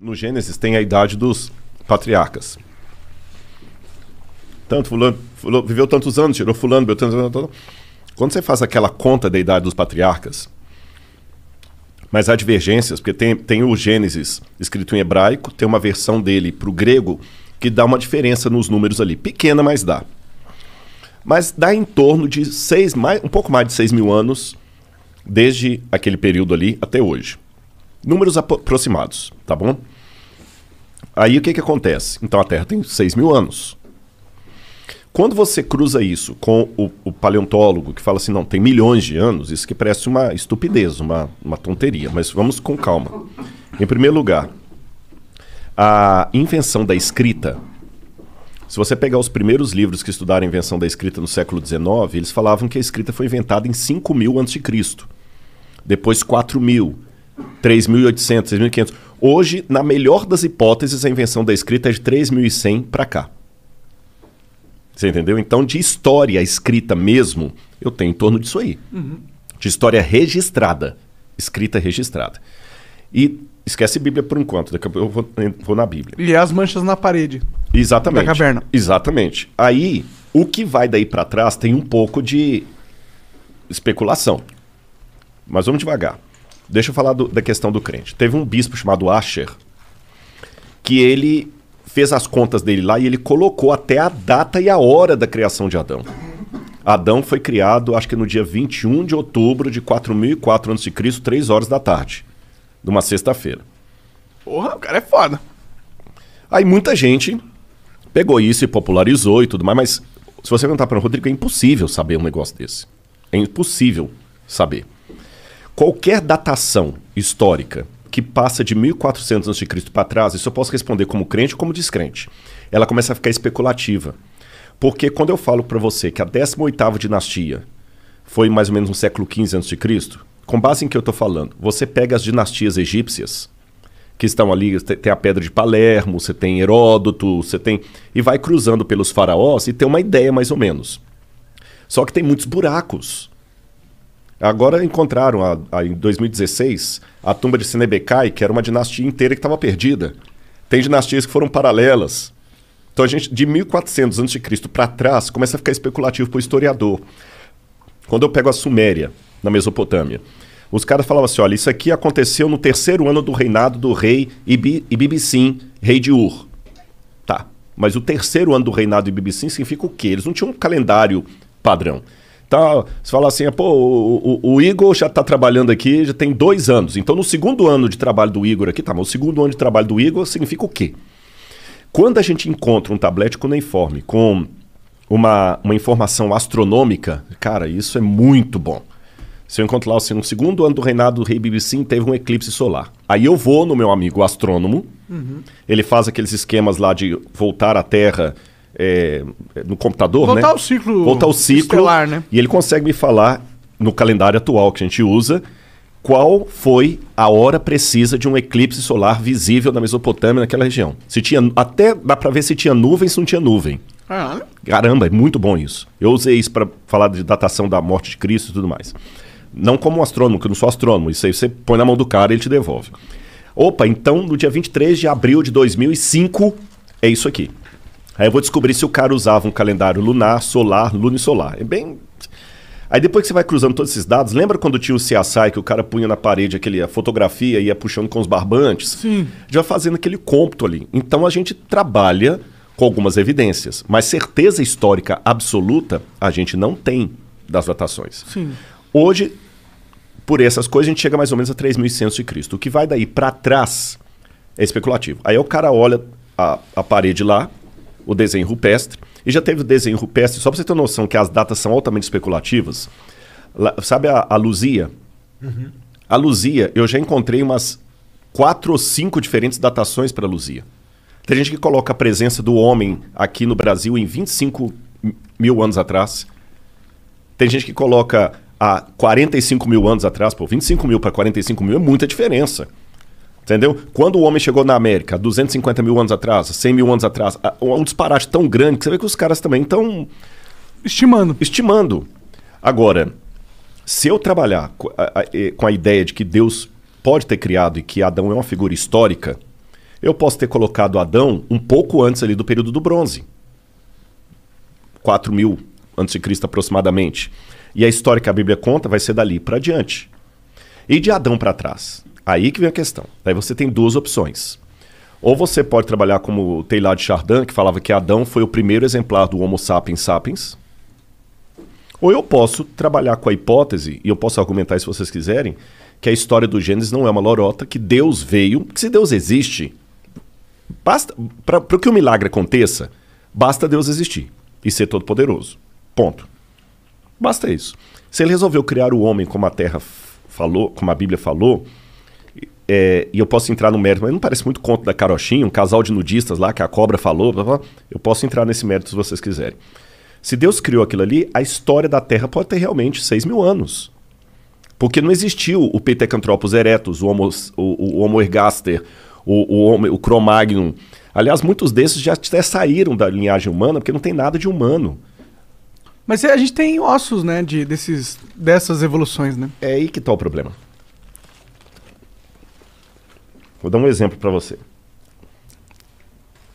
No Gênesis tem a idade dos patriarcas. Tanto fulano viveu tantos anos, tirou fulano, viveu tantos anos. Quando você faz aquela conta da idade dos patriarcas, mas há divergências, porque tem o Gênesis escrito em hebraico, tem uma versão dele para o grego que dá uma diferença nos números ali. Pequena, mas dá. Mas dá em torno de um pouco mais de 6 mil anos, desde aquele período ali até hoje. Números aproximados, tá bom? Aí o que acontece? Então a Terra tem 6 mil anos. Quando você cruza isso com o paleontólogo que fala assim, não, tem milhões de anos, isso que parece uma estupidez, uma tonteria, mas vamos com calma. Em primeiro lugar, a invenção da escrita, se você pegar os primeiros livros que estudaram a invenção da escrita no século XIX, eles falavam que a escrita foi inventada em 5.000 a.C., depois 4.000, 3.800, 6.500. Hoje, na melhor das hipóteses, a invenção da escrita é de 3.100 para cá. Você entendeu? Então, de história escrita mesmo, eu tenho em torno disso aí. Uhum. De história registrada. Escrita registrada. E esquece Bíblia por enquanto, daqui a pouco eu vou na Bíblia. E as manchas na parede. Exatamente. Da caverna. Exatamente. Aí, o que vai daí para trás tem um pouco de especulação. Mas vamos devagar. Deixa eu falar da questão do crente. Teve um bispo chamado Asher, que ele fez as contas dele lá e ele colocou até a data e a hora da criação de Adão. Adão foi criado, acho que no dia 21 de outubro de 4004 a.C., 3 horas da tarde, numa sexta-feira. Porra, o cara é foda. Aí muita gente pegou isso e popularizou e tudo mais, mas se você perguntar para o Rodrigo, é impossível saber um negócio desse. É impossível saber. Qualquer datação histórica que passa de 1400 a.C. para trás, isso eu posso responder como crente ou como descrente. Ela começa a ficar especulativa. Porque quando eu falo para você que a 18ª dinastia foi mais ou menos no século XV a.C., com base em que eu estou falando, você pega as dinastias egípcias, que estão ali, tem a Pedra de Palermo, você tem Heródoto, você tem... E vai cruzando pelos faraós e tem uma ideia mais ou menos. Só que tem muitos buracos. Agora encontraram, em 2016, a tumba de Senebekai, que era uma dinastia inteira que estava perdida. Tem dinastias que foram paralelas. Então a gente, de 1400 a.C. para trás, começa a ficar especulativo para o historiador. Quando eu pego a Suméria, na Mesopotâmia, os caras falavam assim, olha, isso aqui aconteceu no 3º ano do reinado do rei Ibibissim, rei de Ur. Tá, mas o 3º ano do reinado de Ibibissim significa o quê? Eles não tinham um calendário padrão. Então, você fala assim, pô, o Igor já está trabalhando aqui, já tem 2 anos. Então, no 2º ano de trabalho do Igor aqui, tá, mas o 2º ano de trabalho do Igor significa o quê? Quando a gente encontra um tablete cuneiforme com uma informação astronômica, cara, isso é muito bom. Se eu encontro lá assim, no 2º ano do reinado do rei Ibibissim, teve um eclipse solar. Aí eu vou no meu amigo astrônomo, ele faz aqueles esquemas lá de voltar à Terra... no computador, voltar né? Voltar o ciclo estelar, né? E ele consegue me falar, no calendário atual que a gente usa, qual foi a hora precisa de um eclipse solar visível na Mesopotâmia, naquela região. Se tinha, até dá pra ver se tinha nuvem, se não tinha nuvem. Caramba, é muito bom isso. Eu usei isso para falar de datação da morte de Cristo e tudo mais. Não como um astrônomo, que eu não sou astrônomo. Isso aí você põe na mão do cara e ele te devolve. Opa, então no dia 23 de abril de 2005, é isso aqui. Aí eu vou descobrir se o cara usava um calendário lunar, solar, lunisolar. É bem... Aí depois que você vai cruzando todos esses dados, lembra quando tinha o CSI que o cara punha na parede a fotografia e ia puxando com os barbantes? Sim. Já fazendo aquele cômputo ali. Então a gente trabalha com algumas evidências, mas certeza histórica absoluta a gente não tem das datações. Sim. Hoje, por essas coisas, a gente chega mais ou menos a 3.100 a.C. O que vai daí para trás é especulativo. Aí o cara olha a parede lá, o desenho rupestre, e já teve o desenho rupestre, só para você ter noção que as datas são altamente especulativas. Sabe a Luzia? Uhum. A Luzia, eu já encontrei umas 4 ou 5 diferentes datações para a Luzia. Tem gente que coloca a presença do homem aqui no Brasil em 25 mil anos atrás. Tem gente que coloca há 45 mil anos atrás. Pô, 25 mil para 45 mil é muita diferença. Entendeu? Quando o homem chegou na América, 250 mil anos atrás, 100 mil anos atrás, um disparate tão grande que você vê que os caras também estão... Estimando. Agora, se eu trabalhar com a ideia de que Deus pode ter criado e que Adão é uma figura histórica, Eu posso ter colocado Adão um pouco antes ali do período do bronze. 4.000 a.C. aproximadamente. E a história que a Bíblia conta vai ser dali para adiante. E de Adão para trás? Aí que vem a questão. Aí você tem duas opções. Ou você pode trabalhar como o Teilhard de Chardin, que falava que Adão foi o primeiro exemplar do Homo sapiens sapiens. Ou eu posso trabalhar com a hipótese, e eu posso argumentar isso se vocês quiserem, que a história do Gênesis não é uma lorota, que Deus veio, que se Deus existe, basta para que o milagre aconteça, basta Deus existir e ser todo-poderoso. Ponto. Basta isso. Se ele resolveu criar o homem como a Terra falou, como a Bíblia falou, e eu posso entrar no mérito, mas não parece muito conto da carochinha, um casal de nudistas lá, que a cobra falou, blá, blá, eu posso entrar nesse mérito se vocês quiserem. Se Deus criou aquilo ali, a história da Terra pode ter realmente 6.000 anos. Porque não existiu o Pithecanthropus erectus, o Homo ergaster, o Cro-Magnon. Aliás, muitos desses já até saíram da linhagem humana, porque não tem nada de humano. Mas a gente tem ossos, né, dessas evoluções, né? É aí que está o problema. Vou dar um exemplo para você.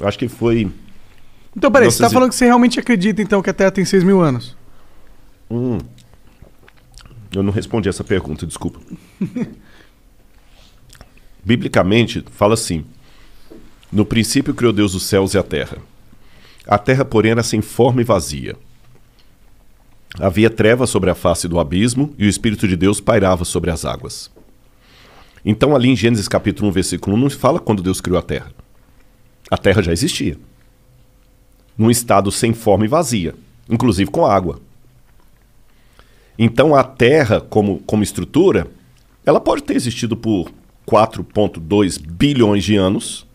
Eu acho que foi... Então, peraí, você está falando que você realmente acredita, então, que a Terra tem 6.000 anos? Eu não respondi essa pergunta, desculpa. Biblicamente, fala assim: no princípio criou Deus os céus e a terra. A terra, porém, era sem forma e vazia. Havia trevas sobre a face do abismo e o Espírito de Deus pairava sobre as águas. Então, ali em Gênesis capítulo 1, versículo 1, não se fala quando Deus criou a terra. A terra já existia. Num estado sem forma e vazia, inclusive com água. Então a Terra, como estrutura, ela pode ter existido por 4,2 bilhões de anos,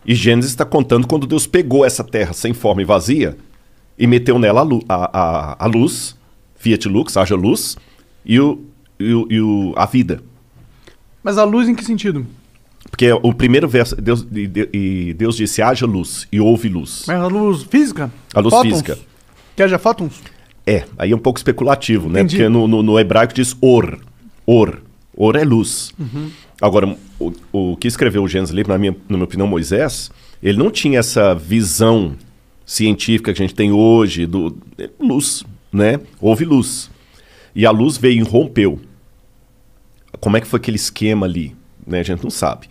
e Gênesis está contando quando Deus pegou essa Terra sem forma e vazia e meteu nela a luz, Fiat Lux, haja luz, e a vida. Mas a luz em que sentido? Porque o primeiro verso, Deus disse, haja luz, e houve luz. Mas a luz física? A luz fótons? física. Que haja fótons? Aí é um pouco especulativo, né? Entendi. Porque no hebraico diz or. Or é luz. Uhum. Agora, o que escreveu o Gênesis ali, na minha opinião, Moisés, ele não tinha essa visão científica que a gente tem hoje, luz, né? Houve luz. E a luz veio e rompeu. Como é que foi aquele esquema ali? Né? A gente não sabe.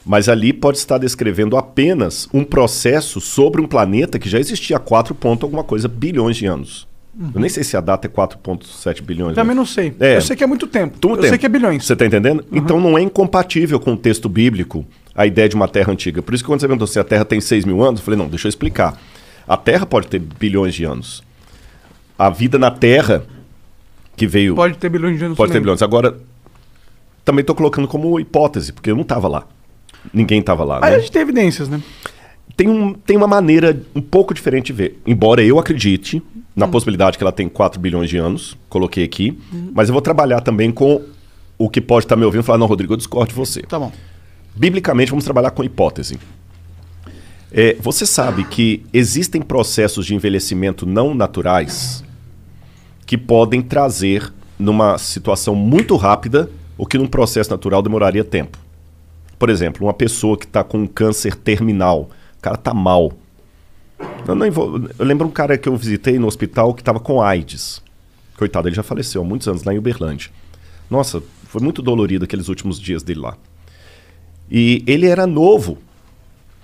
Mas ali pode estar descrevendo apenas um processo sobre um planeta que já existia há 4 alguma coisa bilhões de anos. Uhum. Eu nem sei se a data é 4,7 bilhões. Também não sei. Eu sei que é muito tempo. Sei que é bilhões. Você está entendendo? Uhum. Então não é incompatível com o texto bíblico a ideia de uma Terra antiga. Por isso que quando você perguntou se a Terra tem 6.000 anos, eu falei, não, deixa eu explicar. A Terra pode ter bilhões de anos. A vida na Terra que veio... Pode ter bilhões de anos Pode também. ter bilhões. Agora, também estou colocando como hipótese, porque eu não estava lá. Ninguém estava lá. Mas né? a gente tem evidências, né? Tem uma maneira um pouco diferente de ver. Embora eu acredite na possibilidade que ela tem 4 bilhões de anos, coloquei aqui, mas eu vou trabalhar também com o que pode estar me ouvindo e falar, não, Rodrigo, eu discordo de você. Tá bom. Biblicamente, vamos trabalhar com hipótese. Você sabe que existem processos de envelhecimento não naturais que podem trazer, numa situação muito rápida, o que num processo natural demoraria tempo. Por exemplo, uma pessoa que está com um câncer terminal, o cara está mal. Eu lembro um cara que eu visitei no hospital que estava com AIDS. Coitado, ele já faleceu há muitos anos lá em Uberlândia. Nossa, foi muito dolorido aqueles últimos dias dele lá. E ele era novo,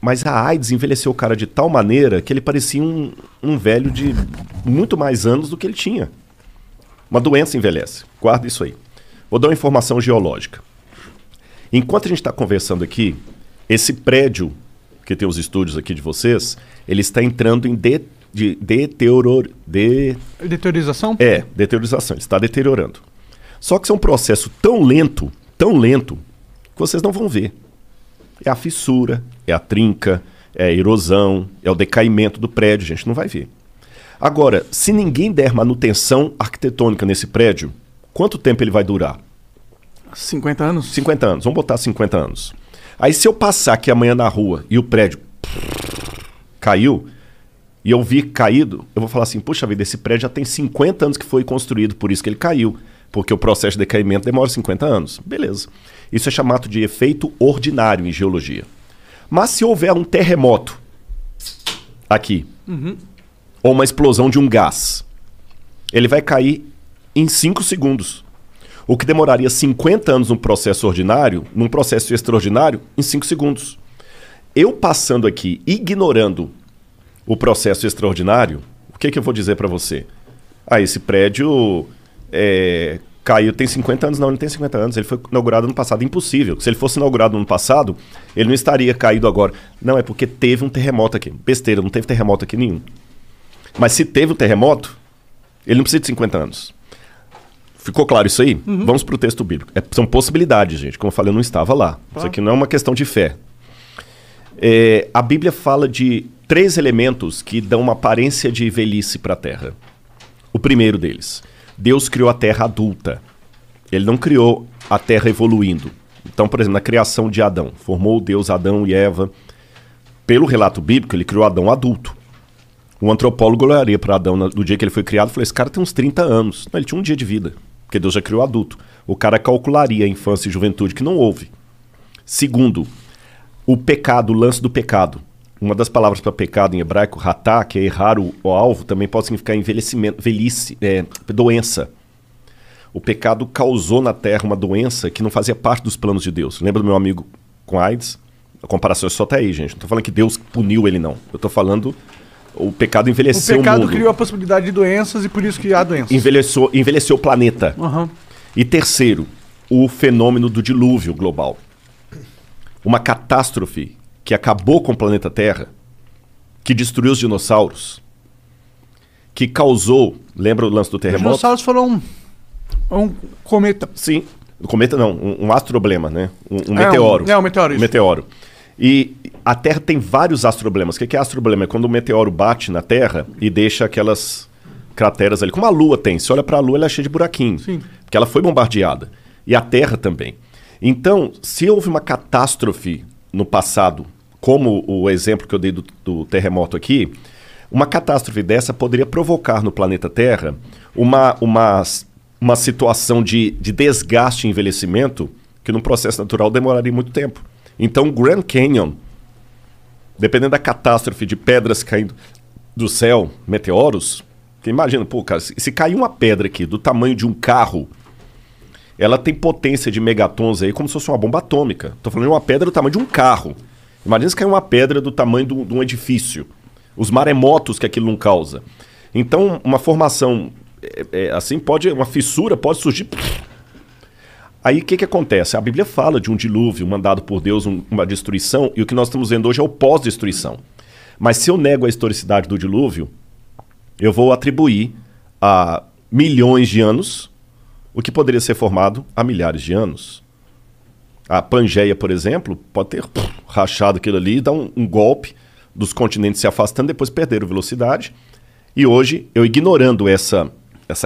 mas a AIDS envelheceu o cara de tal maneira que ele parecia um velho de muito mais anos do que ele tinha. Uma doença envelhece. Guarda isso aí. Vou dar uma informação geológica. Enquanto a gente está conversando aqui, esse prédio que tem os estúdios aqui de vocês, ele está entrando em Deteriorização? Deteriorização. Ele está deteriorando. Só que isso é um processo tão lento, que vocês não vão ver. É a fissura, é a trinca, é a erosão, é o decaimento do prédio, a gente não vai ver. Agora, se ninguém der manutenção arquitetônica nesse prédio, quanto tempo ele vai durar? 50 anos? 50 anos, vamos botar 50 anos. Aí se eu passar aqui amanhã na rua e o prédio caiu, e eu vi caído, eu vou falar assim, puxa vida, esse prédio já tem 50 anos que foi construído, por isso que ele caiu. Porque o processo de decaimento demora 50 anos. Beleza. Isso é chamado de efeito ordinário em geologia. Mas se houver um terremoto aqui, ou uma explosão de um gás, ele vai cair em 5 segundos. O que demoraria 50 anos num processo ordinário, num processo extraordinário, em 5 segundos. Eu passando aqui, ignorando o processo extraordinário, o que eu vou dizer para você? Esse prédio caiu, tem 50 anos? Não, ele não tem 50 anos, ele foi inaugurado no passado. Impossível. Se ele fosse inaugurado no ano passado, ele não estaria caído agora. Não, é porque teve um terremoto aqui. Besteira, não teve terremoto aqui nenhum. Mas se teve um terremoto, ele não precisa de 50 anos. Ficou claro isso aí? Vamos para o texto bíblico. São possibilidades, gente. Como eu falei, eu não estava lá. Isso aqui não é uma questão de fé. A Bíblia fala de 3 elementos que dão uma aparência de velhice para a Terra. O primeiro deles, Deus criou a Terra adulta. Ele não criou a Terra evoluindo. Então, por exemplo, na criação de Adão, formou Deus Adão e Eva. Pelo relato bíblico, ele criou Adão adulto. Um antropólogo olharia para Adão no dia que ele foi criado e falou, esse cara tem uns 30 anos. Não, ele tinha um dia de vida, porque Deus já criou adulto. O cara calcularia a infância e juventude, que não houve. Segundo, o pecado, o lance do pecado. Uma das palavras para pecado em hebraico, ratá, que é errar o alvo, também pode significar envelhecimento, velhice, doença. O pecado causou na Terra uma doença que não fazia parte dos planos de Deus. Lembra do meu amigo com AIDS? A comparação é só até aí, gente. Não estou falando que Deus puniu ele, não. Eu estou falando o pecado envelheceu o mundo. O pecado criou a possibilidade de doenças e por isso que há doenças. Envelheceu o planeta. E terceiro, o fenômeno do dilúvio global. Uma catástrofe que acabou com o planeta Terra, que destruiu os dinossauros, que causou... Lembra o lance do terremoto? Os dinossauros foram um cometa. Sim, um cometa não, um astroblema, né? Um meteoro. Um meteoro, isso. Um meteoro. E a Terra tem vários astroblemas. O que é astroblema? É quando o meteoro bate na Terra e deixa aquelas crateras ali. Como a Lua tem. Se olha para a Lua, ela é cheia de buraquinho. Sim. Porque ela foi bombardeada. E a Terra também. Então, se houve uma catástrofe no passado, como o exemplo que eu dei do terremoto aqui, uma catástrofe dessa poderia provocar no planeta Terra uma situação de desgaste e envelhecimento que num processo natural demoraria muito tempo. Então o Grand Canyon, dependendo da catástrofe de pedras caindo do céu, meteoros, que imagina, pô, cara, se cair uma pedra aqui do tamanho de um carro, ela tem potência de megatons aí como se fosse uma bomba atômica. Tô falando de uma pedra do tamanho de um carro. Imagina se cair uma pedra do tamanho de um edifício. Os maremotos que aquilo não causa. Então, uma formação assim uma fissura pode surgir. Aí o que acontece? A Bíblia fala de um dilúvio mandado por Deus, uma destruição, e o que nós estamos vendo hoje é o pós-destruição. Mas se eu nego a historicidade do dilúvio, eu vou atribuir a milhões de anos o que poderia ser formado há milhares de anos. A Pangeia, por exemplo, pode ter rachado aquilo ali e dar um golpe dos continentes se afastando, depois perderam velocidade. E hoje, eu ignorando essa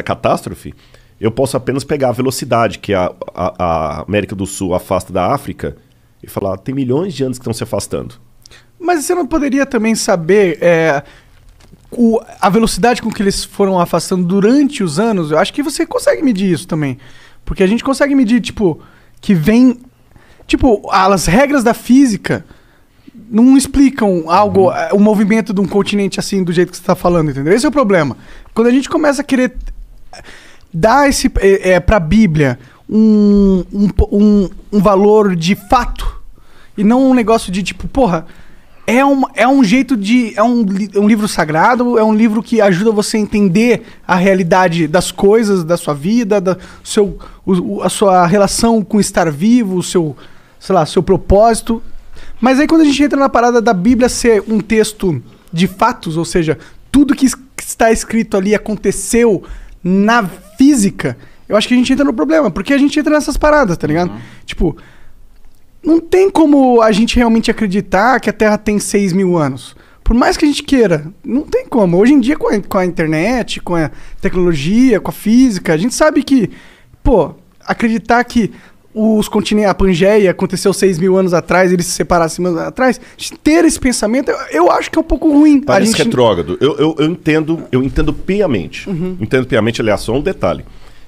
catástrofe, eu posso apenas pegar a velocidade que a América do Sul afasta da África e falar, tem milhões de anos que estão se afastando. Mas você não poderia também saber a velocidade com que eles foram afastando durante os anos? Eu acho que você consegue medir isso também. Porque a gente consegue medir, que vem... as regras da física não explicam algo, o movimento de um continente assim, do jeito que você está falando, entendeu? Esse é o problema. Quando a gente começa a querer dar para a Bíblia um valor de fato e não um negócio de é um jeito de... É um livro sagrado, é um livro que ajuda você a entender a realidade das coisas, da sua vida, a sua relação com estar vivo, o seu propósito. Mas aí quando a gente entra na parada da Bíblia ser um texto de fatos, ou seja, tudo que está escrito ali aconteceu na física, eu acho que a gente entra no problema, porque a gente entra nessas paradas, tá ligado? Não tem como a gente realmente acreditar que a Terra tem 6 mil anos. Por mais que a gente queira, não tem como. Hoje em dia, com a internet, com a tecnologia, com a física, a gente sabe que, acreditar que os continentes, a Pangeia aconteceu 6 mil anos atrás, eles se separaram 6 mil anos atrás, ter esse pensamento, eu acho que é um pouco ruim. Parece retrógrado. Eu entendo piamente. Entendo piamente, aliás, só um detalhe.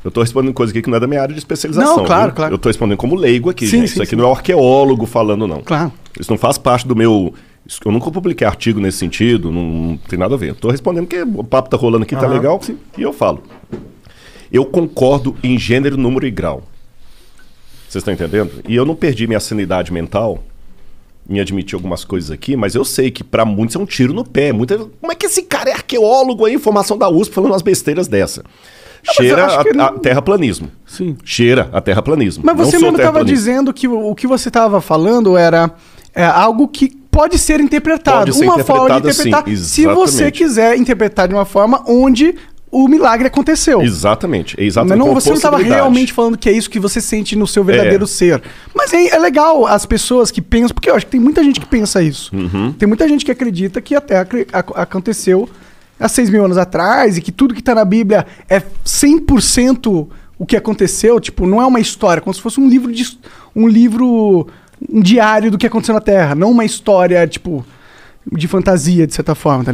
Eu tô respondendo coisa aqui que não é da minha área de especialização. Não, claro, viu? claro. Eu tô respondendo como leigo aqui, Sim, gente. sim, Isso aqui sim. não é arqueólogo falando, não. Claro. Isso não faz parte do meu... Eu nunca publiquei artigo nesse sentido, não tem nada a ver. Eu tô respondendo porque o papo tá rolando aqui, tá legal, sim, e eu falo. Eu concordo em gênero, número e grau. Vocês estão entendendo? E eu não perdi minha sanidade mental em admitir algumas coisas aqui, mas eu sei que pra muitos é um tiro no pé. Como é que esse cara é arqueólogo aí, formação da USP, falando umas besteiras dessa? Cheira a terraplanismo. Sim. Cheira a terraplanismo. Mas você Não sou mesmo estava terraplanista. dizendo que o que você estava falando era algo que pode ser interpretado. Pode ser uma forma de interpretado, interpretar, sim, se você exatamente. quiser interpretar de uma forma onde o milagre aconteceu. Exatamente. É exatamente. Mas não, como você não estava possibilidade. realmente falando que é isso que você sente no seu verdadeiro ser. Mas é legal as pessoas que pensam, porque eu acho que tem muita gente que pensa isso. Tem muita gente que acredita que a Terra aconteceu há 6.000 anos atrás e que tudo que está na Bíblia é 100% o que aconteceu. Tipo, não é uma história, como se fosse um diário do que aconteceu na Terra, não uma história, tipo, de fantasia, de certa forma, tá